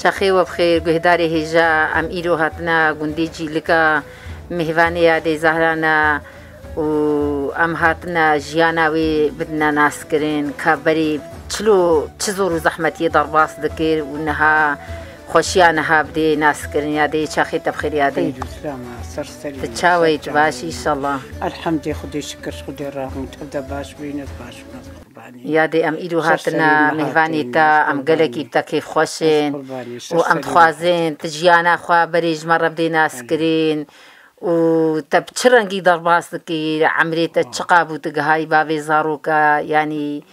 چخی و بخیر گهداری هجا ام ایرو هاتنا گندیجی لکا مهوانی دی زهرانا و ام هاتنا جیاناوی بدنا ناس کرین که بری چلو زحمتی درباس دکر و نها خوشیانها بدی ناس کرین یادی چخی تبخیر یادی تچاوی تباشی انشالله الحمد خدای شکر خدای رحم تبدا باش بینت باش یادی ام ایرو هاتنا مهوانی تا ام گلکی بتا کیف خوشین و ام تخوازین تجیانا خواه بریج مرة بدی ناس کرین و تب چرنگی درباس دکی عمری تچقابو تگهاي بابي زاروكا يعني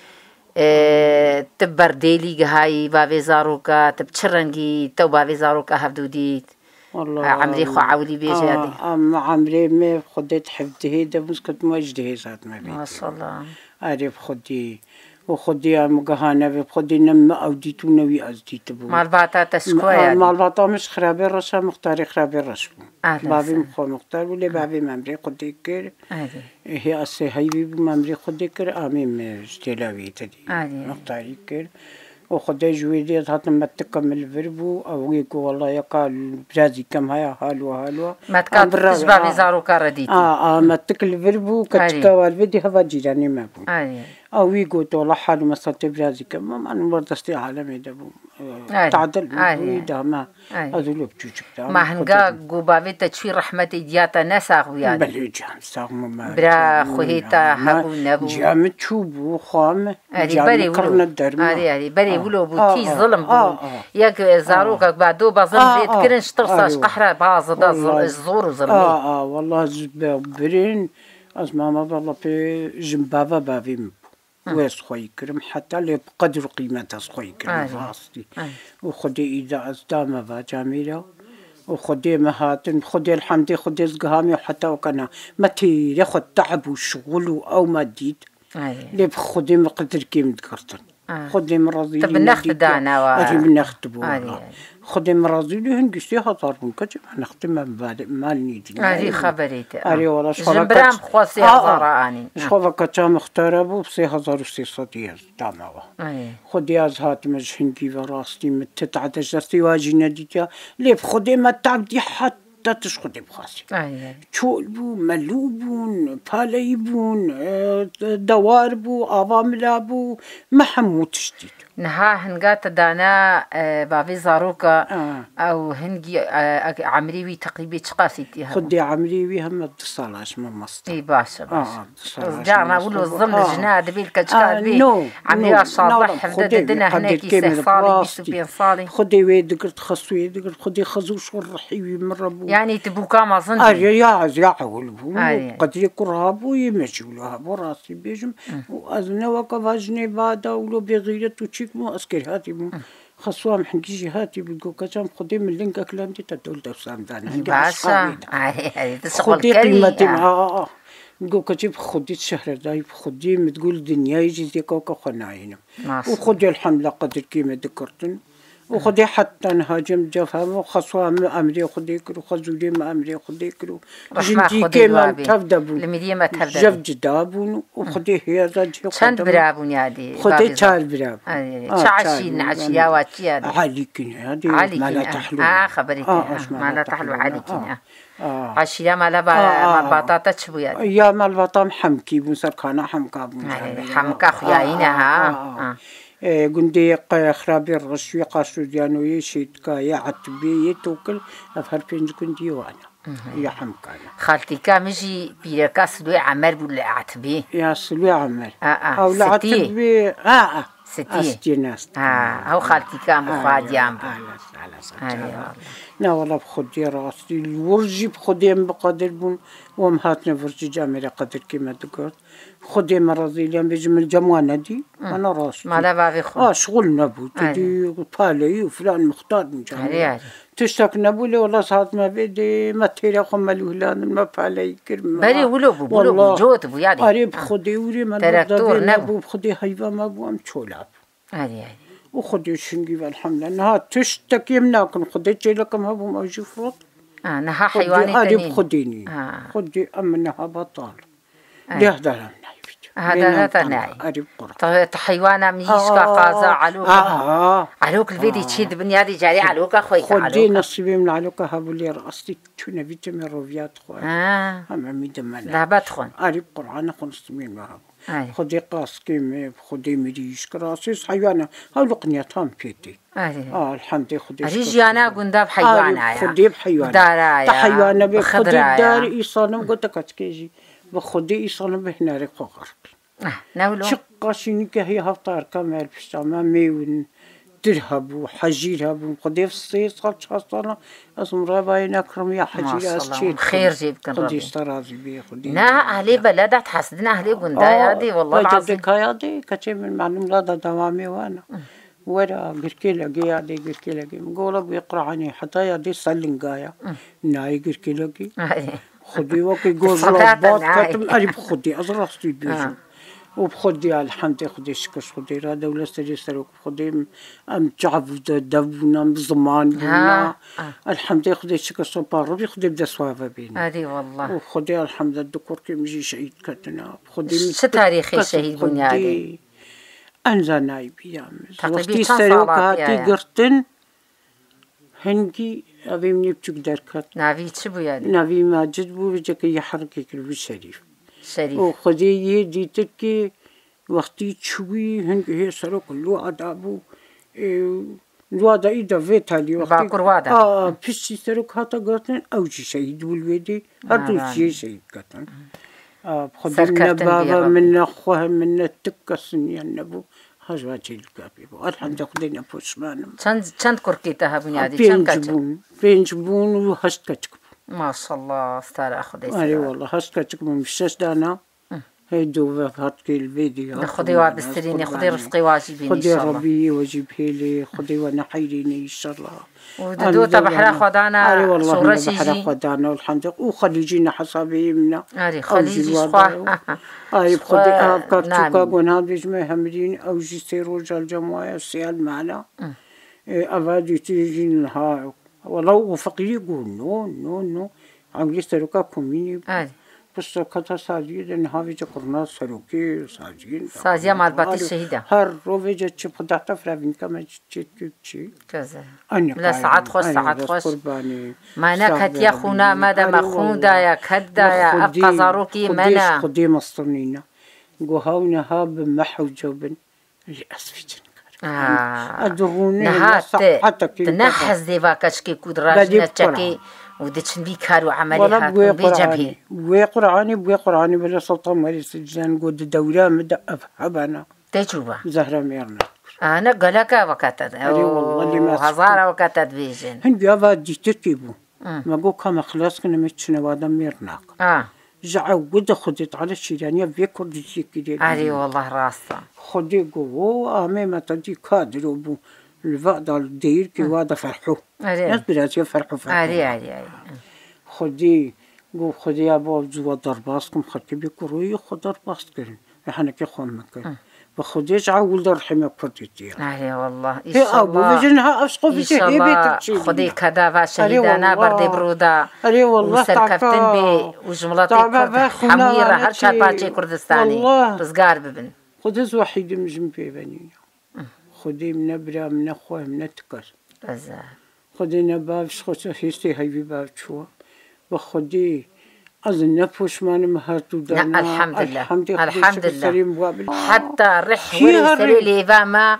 تبر ديلي جهاي بابي زاروكا تب چرنگی تو بابي زاروكا هفدو ديت والله عمري خو عولي بيجي هادي عمري ما خديت حفظه ده بس كنت مجده ذات ما بيت ما شاء الله عارف خدي وخدي مجهانة بخدي نم أوديتو نوي أزديت بو مال باتا تشكويا مال باتا مش خرابي رشا مختاري خرابي رشبو بابي مخو مختار ولا بابي ممري خدي كر هي أسي هايبي ممري خدي كر آمي مجتلاوي تدي مختاري كر وخدي جويدي هات ما تكمل فربو أو يقول والله يقال برازي كم هيا هالو ما تكاد تشبع بزارو كارديتي ما تكل فربو كتكوال بدي هوا جيراني ما بو أو يقول والله حاله مثلا تبرازي كم ما أنا برضستي عالمي دبو تعدل ويدا ما أذلوب تشوف ما هنجا جوبابي تشوي رحمتي دياتا نساق ويانا بلي جام ساق ما برا خوهيتا هبو نبو جام تشوبو خام جام كرنا الدرما أري بري ولو بوتي ظلم بو ياك زاروكك بعدو بظلم بيت كرنش ترصاش قحرة بعض دا الزور وظلمي والله زبرين أسمع ما بالله في جنبابا بابي ويس خوي كرم حتى اللي بقدر قيمتها خوي كرم فاصلي وخدي إذا أصدام فاجاميرا وخدي مهاتن خدي الحمد خدي زقهامي حتى وكنا متي ياخد تعب وشغل أو ماديت اللي بخدي مقدر كيم ذكرتن خدي مرضي طب ناخذ دانا أجي بناخذ خدي مرضي لهن قشتي هطارون كتب ناخذ مال نيجي هذه خبريت أري والله جنبرام خواسي هزاراني شخوفا كتا مختاربو بسي هزار وسي صديق داموا خدي أزهات مجهنجي وراستي متتعد جرتي واجي ناديتيا ليه بخدي ما تعبدي حتى تشخدي بخاسي تشولبو ملوبون باليبون دواربو أواملابو محمود تشديد نها هنقات دانا بابي زاروكا أو هنجي عمريوي تقريبي تقاسيتي خدي عمريوي هم اتصالاش من مصر إي باشا جانا ولو الظل جناد بيلك جكاد بي عمري صالح حمدنا هناك صالي بيسو بين صالي خدي ويدقرت خصوي دقرت خدي خزوش والرحيوي من ربو يعني تبوكا ما ظن يا عولبو قد يقرابو يمشولوها براسي بيجم وأذنا وكفاجني بعد ولو بغيرت مو أسكر هاتي مو خصوام حنجي هاتي بيقول كتام خدي من لينك كلام دي تدول دوسام دان باشا خدي قيمتي بيقول كتب خدي الشهر داي خدي متقول دنيا يجي زيك وكخناينم وخدي الحملة قدر كيما ذكرتن وخدي حتى نهاجم جفهم وخصوام أمري خدي كرو خزولي ما أمري خدي كرو جنتي كيما تبدأ المدية ما تبدأ جف جدابون وخدي هي زاجي شند برابون يادي خدي تشار براب شعشين عشيا واتشي هذا عليكين هذه ما لا تحلو خبريك ما لا تحلو عليكين عشيا ما لا مرباطة تشبو يادي يا مرباطة محمكي بنصر كانا حمكا حمكا خياينها قندي خرابي الرشوي قاسو ديانوي شيتكا يا عتبي يتوكل أفهربين قندي وانا يا حمكانا خالتي كامجي بيركا سلوي عمر بولا عتبي يا سلوي عمر أو لا عتبي ستي هو خالتي كام وخاد يامبو لا والله بخدي راسي الورجي بخدي بقدر بون ومهاتنا فرجي جامرة قدر كما ذكرت خدي مرضي ليام بيجمل جموانا دي أنا راسي ما لا باغي خو شغل نبو تدي بالي وفلان مختار من جامرة تشتاك نبو لي والله صارت ما بدي ما تيري خم الولاد ما بالي كرم بري ولو جوت بو يعني قريب خدي وري ما نبو بخدي هيفا ما بو أم تشولاب وخدي شنقي والحمد لله نها تشتكي مناكم خدي جيلكم هبو ما يجي فرط نها حيواني تانين خديني خدي أم نها بطال ليه دارم نايفت هذا تناي حيوانا ميش كقازا علوك الفيدي تشيد بني هذه جاري علوك أخوي خدي نصيبي من علوك هابو لي رأستي تشونا فيتامين روفيات خوي أما ميدمنا لا بدخن أريب قرآن خنصمين معه خدي قاس كيمي خدي مديش كراسيس حيوانا هلقني تام فيتي الحمد لله خدي رجيانا قندا بحيوانا خدي بحيوانا دارايا حيوانا بخدي دار إيصالم قلت كتكيجي بخدي إيصالم بهنا رقاق نولو شقاشيني كهي هفتار كمال بشتاما ميون ترهب وحجيرهب وقديف الصيص خلش حصلنا اسم رباين أكرم يا حجير أسشيد خير جيبك خدي استرازي بيه خدي نا أهلي بلدة تحسدنا أهلي قندا يادي والله العظيم يادي كتير من معلوم لا دوامي وانا ورا قركيلقي يادي قركيلقي مقولة بيقرأ عني حتى يادي سلنقايا ناي قركيلقي خدي وقي قول رباط كتم أريب خدي أزرستي بيجو وبخدي الحمد لله خدي شكش خدي رادا ولا سري سروك خدي أم تعب دبنا بزمان بنا الحمد لله خدي شكش باربي خدي بدا صوابا بينا هذه والله وخدي الحمد لله الدكتور كي مجي شهيد كتنا خدي شو تاريخي شهيد بنيادي أنزل نايبي يا وقتي سروك هاتي قرتن هنجي أبي مني بتقدر كت نافي تشبو يعني نافي ماجد بو بيجك يحرك كل شريف شريف وخدي يدي تكي وقتي تشوي هنجي هي سرو كله عدابو الوضع إذا فيت هالي وقتي بيشي سرو هاتا قطن أو شيء دول ويدي هادو شيء قطن بخدي من بابا من أخوها من التكسن يعني هجواتي الكابيبو الحمد لله خدينا بوشمانم چند كركيتها بنيادي بينجبون وهشت كتكب ما شاء الله استار أخدي أي والله هشت كتكب مشاش دانا هيدو هاتكي الفيديو خدي وابستريني خدي رزقي واجبيني إن شاء الله خدي ربي واجبه لي خدي ونحيريني إن شاء الله ودو تبحرا خدانا صورة بحرا خدانا والحمد لله وخليجينا حسابي منا خليجي سخوا أي بخدي كارتوكا قناه بيجمع همرين أو جيستيرو جال جماعة السيال معنا أبادي تيجين ها ولو وفقي يقول نو عم يستروكا كوميني بس كذا ساجين إنها في جقرنا سروكي ساجين ساجية مع الباطل الشهيدة هر روفي جت بدأ تفرابين كمان جت كذا لا ساعات خوش ما نكت يا خونا ماذا مخودا يا كدا يا أبقى زاروكي منا خدي مصطنينا جوهاونا هاب محو جوبن أسفيجن أدروني نهات تنحز دي باكشكي كودراجنا تشكي ودتشن بيكارو عملها بجبهه بوي قراني بلا سلطان مالي سجان قد دولة مدى أفهبنا تجربة زهرة ميرنا أنا قلك وكتد هزارة وكتد بيجن هن بيابا دي تركيبو ما قو كما خلاص كنا متشنا وادا ميرناك جعو قد خدت على الشيرانية بيكور دي تيكي أري والله راسا خدي قو آمي ما تدي كادرو بو الفقدة الدير كي وادا فرحو ناس براسي فرحو أري خدي قو خدي يا باب زوا درباسكم خدي بيكروي خد درباس كرن احنا كي خوان مكان بخديش عاول درحمة كردتي أري والله إن شاء الله بجنها أسقف إن شاء الله خدي كذا شهيدانا بردي برودا أري والله وسركفتن بي وجملتي كرد حميرة هرشات باجي كردستاني رزقار ببن خديز وحيد مجم في بنينا خدي من نبرة من أخوه من التكر خدي نبابش خدي هيستي هاي باب شو وخدي أظن نفوش ما نمهرتو دانا الحمد لله حتى رح وري لي فاما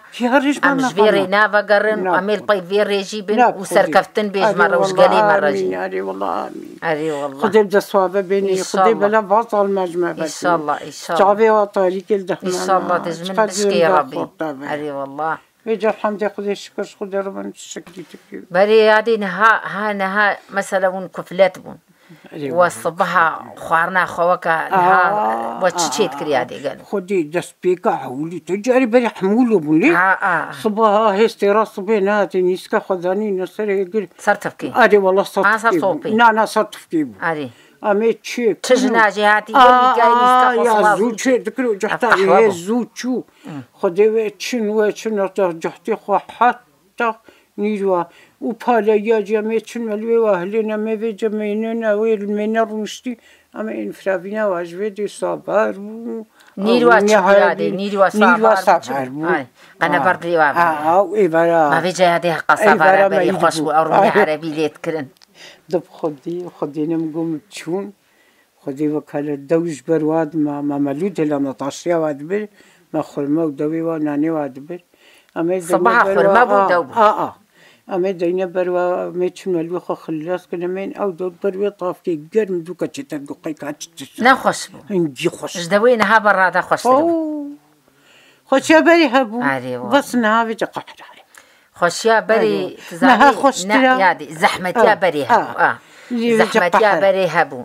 أم جبيري نافا قرن وأميل طيب فيري جيبن وسركفتن بيج مرة وش قالي مرة جي أري والله آمين أري والله خدي بدا صوابة بيني خدي بلا بطل مجمع إن شاء الله إن شاء الله تعبي وطاري كل دخمان إن شاء الله تجمن بسكي يا ربي أري والله ويجا الحمد لله خدي شكر خدي ربنا تشكري تكي بري هادي نها مثلا ونكفلات بون والصباح خوارنا خوكا نها وتشيت كريادي قال خدي دسبيكا حولي تجاري بري حمولو بولي صباح هستي راس بيناتي نيسكا خذاني نصر يقول صرتفكي أري والله صرتفكي نا صرتفكي أري أمي تشيك تجنا جهاتي قال نيسكا يا زوجي ذكروا جحتا يا زوجو خدي ويتشن جحتي خو حتى نيروا وبالا يا جماعة ملوي وأهلنا ما في جمعنا ويرمينا رمشتي أما إن فرابينا واجبي صبر نيروا تشبيلادي نيروا صبر أنا بردي وابا إبرا ما في جهادي قصبر بري خوش وأرمي عربي ليتكرن دب خدي نمقوم تشون خدي وكالة دوج برواد ما ملود لما طاشيا وادبر ما خرمه ودوي وناني وادبر صباح خرمه بودو أما دينا بروا ميتش ملوي خلاص كنا من أو دود بروا طاف كي قرم دوكا تشتغل قيكات لا خوش بو نجي خوش جدوين ها برا خوش خوش يا بري هبو بس نهابي تقحر خوش يا بري تزعلي يادي زحمة يا بري هبو زحمة يا بري هبو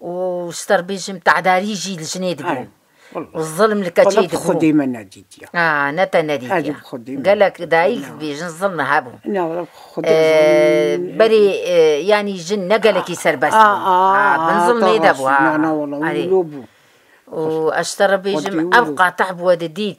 وستر بيجم تعداري يجي الجنيد بو والظلم الكتيد بو خدي من ناديتيا نتا ناديتيا قالك دايك بيجن الظلم هبو بري يعني جن نقلك يسر بس بنظلم يدبو انا والله واشترى بيجم ابقى تعب ودديد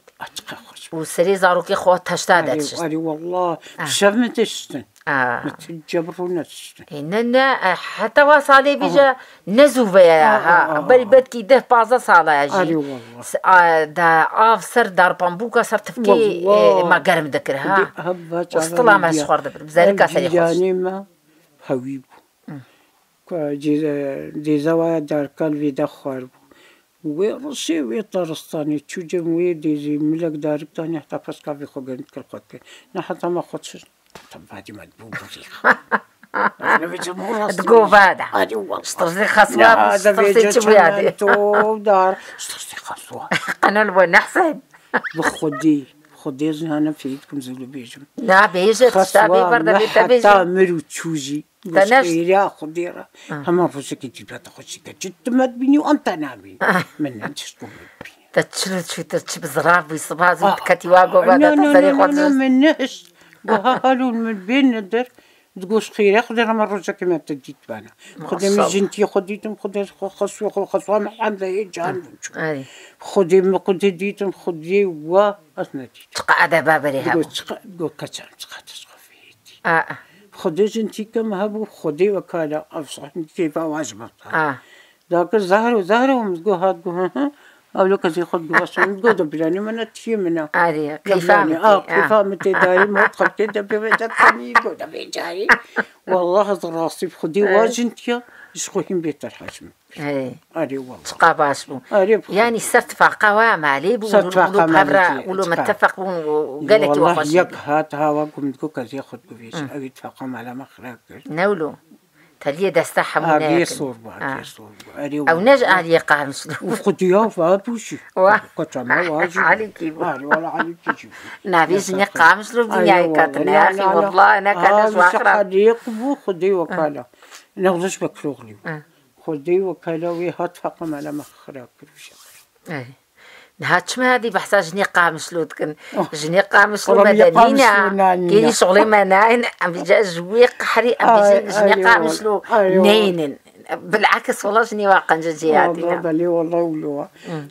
وسري زاروكي خوات هشتادت اري والله شفت تشتن متجبرون تشتن اننا حتى وصالي بيجا نزوفه يا بري بدكي ده بازا صاله يجي اري والله دا افسر دار بامبوكا صار تفكي ما قرم ذكرها وسطلا ما شخور دبر بذلك سري خوش يعني ما حبيب دي زوايا دار قلبي دخار ورشي ويطرستاني تشوجم ويدي ملك دارك تاني حتى فسكا في خوغن كل نحط ما خدش تبادي مدبوب ريخ انا في جمهور تقول هذا استرزي خصوة استرزي تبويادي تو دار استرزي خصوة انا الوين احسن خدي زهانا فيكم زلو بيجم لا بيجي تشتابي بردا بيجي حتى مرو تشوجي يا خديرة هما فوسكي جيبها تخشي كجت ما تبيني وانت نامي من تشتو تشلت شو تشب زراف ويصبها زي كتي واقو بعد تصريخ لا من نهش وهالو من بين ندر تقولش خير خدي مرة كما تجيت بانا خدي من جنتي خديتم خدي خصوة محمد يجان خدي ما كنت ديتم خدي واسنتي تقعد بابري هابو تقول كتشم تقعد خدي جنتي كم هبو خدي وكالة أفصح كيف واجبت ذاك الزهر ومزقو هاد أولو كذي خد بواسون تقول دبلاني من تشيمنا كيف متى داري ما تخبط دبي تاني يقول دبي جاري والله راسي خدي واجنتيا يسخوهم بيت الحجم أري والله تقاباش بو يعني صرت فاقوا معلي بو ولو متفق وقالك والله يك هات هوا قمت كو كذي خد بفيش أبي تفقم على مخرج نولو تليه دستا حمونا أبي صور أو نجأ علي قامش وخديها فابوشي كتما واجب عليكي بو ولا عليكي نبيش نقامش له بدنيا كاتنا يا أخي والله أنا كانش واخرة خديك بو خدي وكالة نغزش بكلوغلي خدي وكالة ويهات فقم على مخرج نهاتش ما هذه بحسها جني قامش له تكن جني قامش له مدنينا كاين شغلي مناين أم بيجا جوي قحري أم بيجا جني قامش له نينن بالعكس والله جني واقع جزياتنا والله والله ولوا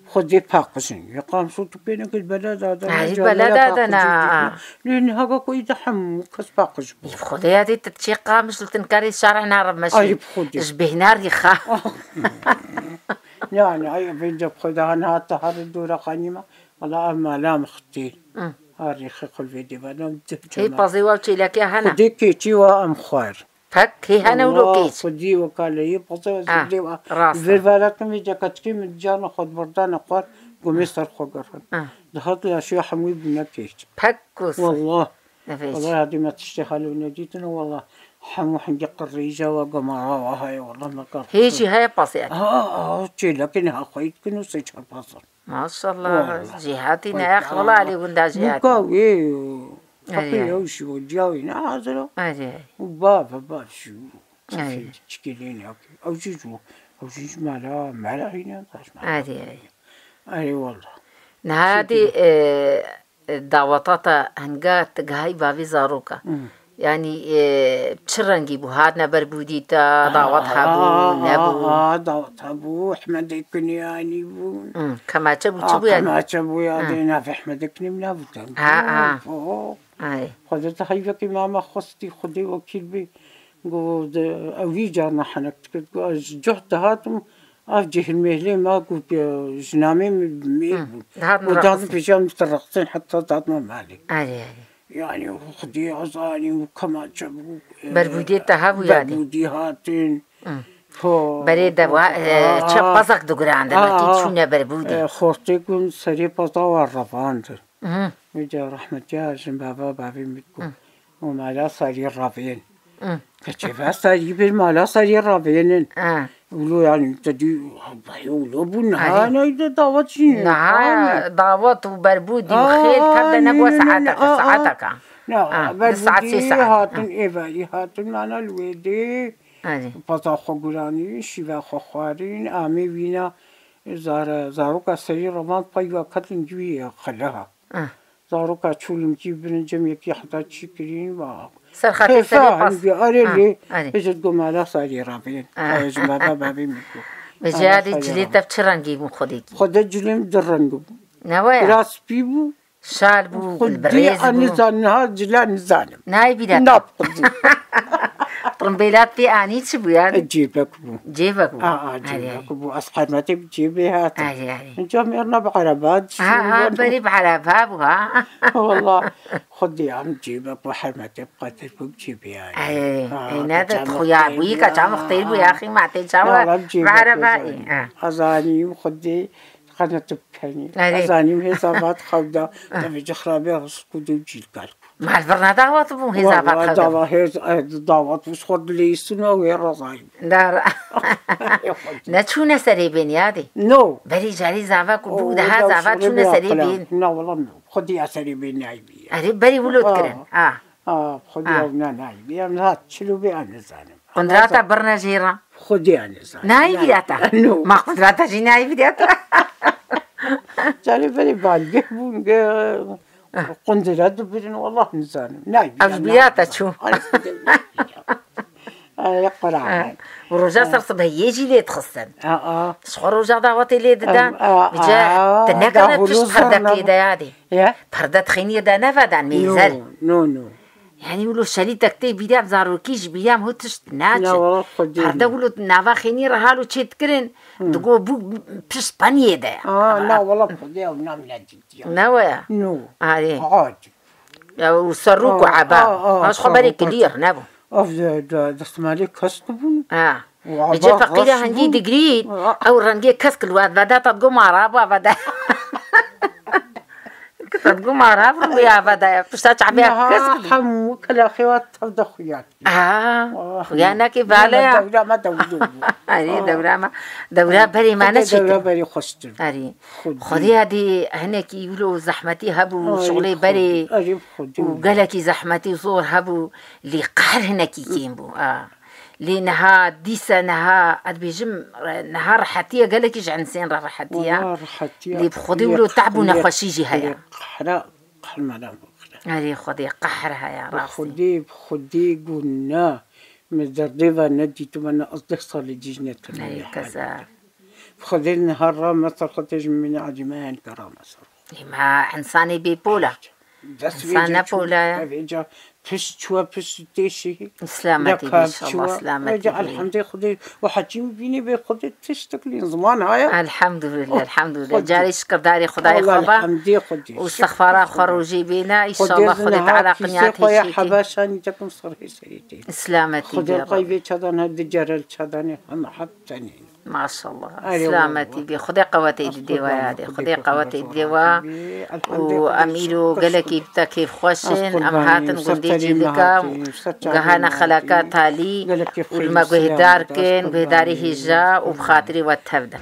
خدي باقشين يقام صوت بينك البلد هذا البلد هذا أنا لأن هذا كوي دحم كاس باقش خدي هذه تتشي قامش تنكري الشارع نعرف ماشي جبهنا ريخا يعني أي بيجا خدها أنا تهر الدورة قنيمة والله أما لا مختير هاريخ قل في ديبانا هي بازيوا وشي لك يا هنا خدي كيتي وأمخوار فك هي هنا ولو كيت خدي وكالي بازيوا زبلي فيرفالات ميجا كتكي متجانا خد بردان أقوار قميصر خوغرفن دخلت يا شيخ حموي بنا كيت فكوس والله هذه ما تشتغلوا نجيتنا والله حمو حنجي قريجة وقمرة وهاي والله ما كان هيجي هاي بسيط لكنها خيط كنو سيجها بصر ما شاء الله جهاتنا يا أخي والله علي وندا جهات مكاوي فقيه وشو جاوينا عازلو وبابا شو تشكيلين أو جيجو مالا هنا أي والله هذه دعوتاتا هنقات تقهاي بابي زاروكا يعني بشرنجي بو هادنا بربوديتا دعوتها بو نبو دعوتها بو أحمد الكنياني بو كما تبو يعني كما تبو يا دينا في أحمد الكنياني بو خدت هيفك ماما خصتي خدي وكيل بي قو أوي جارنا حنكت جهت هاتم أفجه المهلي ما قو جنامي ميل وداد بيجام ترقصين حتى دادنا مالي يعني خدي أزاني وكما جابوا بربودي تهابو يعني بربودي هاتين بريد بازك دقرا عندنا تيتشونا بربودي خورتي كون سري بطاور رفاند وجا رحمة جاجن بابي متكو ومالا سري رافين كتشفا سري بالمالا سري رافين ولو يعني تدي يقولوا بنا أنا إذا دعوت شيء دعوت وبربودي وخيل تبدأ نبوة ساعتك نعم بربودي هاتن إيفالي هاتن معنا الويدي بطا خقراني شيفا خخوارين آمي بينا زاروكا سري رمان طيوة كتن جوية خلها زاروكا تشولم جيبن جميكي حتى تشكرين ما سرخاتي سري باص أريلي إجد قوم على سري رابين جمابا بابي مكو بجادي جليتا بتشرنجي من خديكي خدت جليم درنجو نوايا راس بيبو شالبو البريز خدي النزان جلا نزانم ناي بيدات نابقدي طرمبيلات في آني تشبو يعني جيبك بو جيبك بو جيبك بو أصحاب ما تبجيبي هات نجام يرنا بعربات بري بعربها بوها والله خدي عم جيبك بحر ما تبقى تبجيبي يعني نادت خويا بويكا جام اختير بو يا أخي ما تجاوب بعربها أزاني وخدي خدنا تبكني أزاني حسابات خودا تبي جخرابي رسكو دوجيل كالكو مع البرنا دعوات بو حسابات خودا دعوات وش خد لي سنة وين رزايم لا نتشونا سريبين يادي نو بري جاري زعفاك وبو ده زعفاك شونا سريبين لا والله نو خدي يا سريبين نايبي بري ولود كرن خدي يا نايبي أنا هات شلو بي أنا زانم قندراتا برنا جيرا خدي أنا زانم نايبي داتا ما قندراتا جي نايبي داتا جالي بري بالجه بون قندرات برين والله نزانم نايبي أفبياتا شو يقرأ ورجع صرت بهيجي لي تخصن شخور رجع دعوتي لي ددان بجا تنكرت تشت بردك يدا يادي بردت خيني يدا نفدان ميزال نو يعني ولو شالي تكتي بيدام زاروكيش بيام هو تشت ناتش بردا ولو نافا خيني رهالو تشتكرن دقو بو بش بانيه دا لا والله خديها ونعمل جديا نويا نو عادي وسروك وعبا مش خبري كلير نابو دستمالي كسكبون بيجي فقيرة هندي دقريد أو رنجي كسك الواد بدا تبقو معرابا بدا تبقو معرابا ويا بدا بشتاج عبيها كسك حمو كلا خوات تبدا خويات خويانا كيف عليها دورة ما دورو دورة بري ما نشيت دورة بري خشتر خدي هادي هناك يقولوا زحمتي هبو شغلي بري وقالكي زحمتي صور هبو اللي قهر هناك كيمبو لنها ديسا نها أدبيجم نها رحتية قالك يجي عن سين رحتية اللي بخدي ولو تعبوا نخشيجي هيا قحرة قحر ملام هذه خدي قحرها يا راسي خدي قلنا مدردبة ندي تمنى أصدق صار جيجنا أي كذا خدي النهار ما صرختش من عجمان كرامة صار ما إنساني بيبولا إنسان بولا فشتوا فشتيشي سلامتي إن شاء الله سلامتي الحمد لله خدي وحجيم بيني بخدي تشتكلين زمان هاي الحمد لله جاري شكر داري خداي خبا واستغفار خروجي بينا إن شاء الله خدي تعالى قنياتي يا حباشاني تكون صرحي سريتي سلامتي خدي القيبي تشادن هدي جرل تشادن هم حبتني ما شاء الله سلامتي بي خدي قواتي الدواء هذه خدي قواتي الدواء وأميلو قالك يبتا كيف خوشين أم هاتن قلدي جيلكا وقهانا خلاقات هالي والما قهدار كين قهداري هجا وبخاطري واتهبدا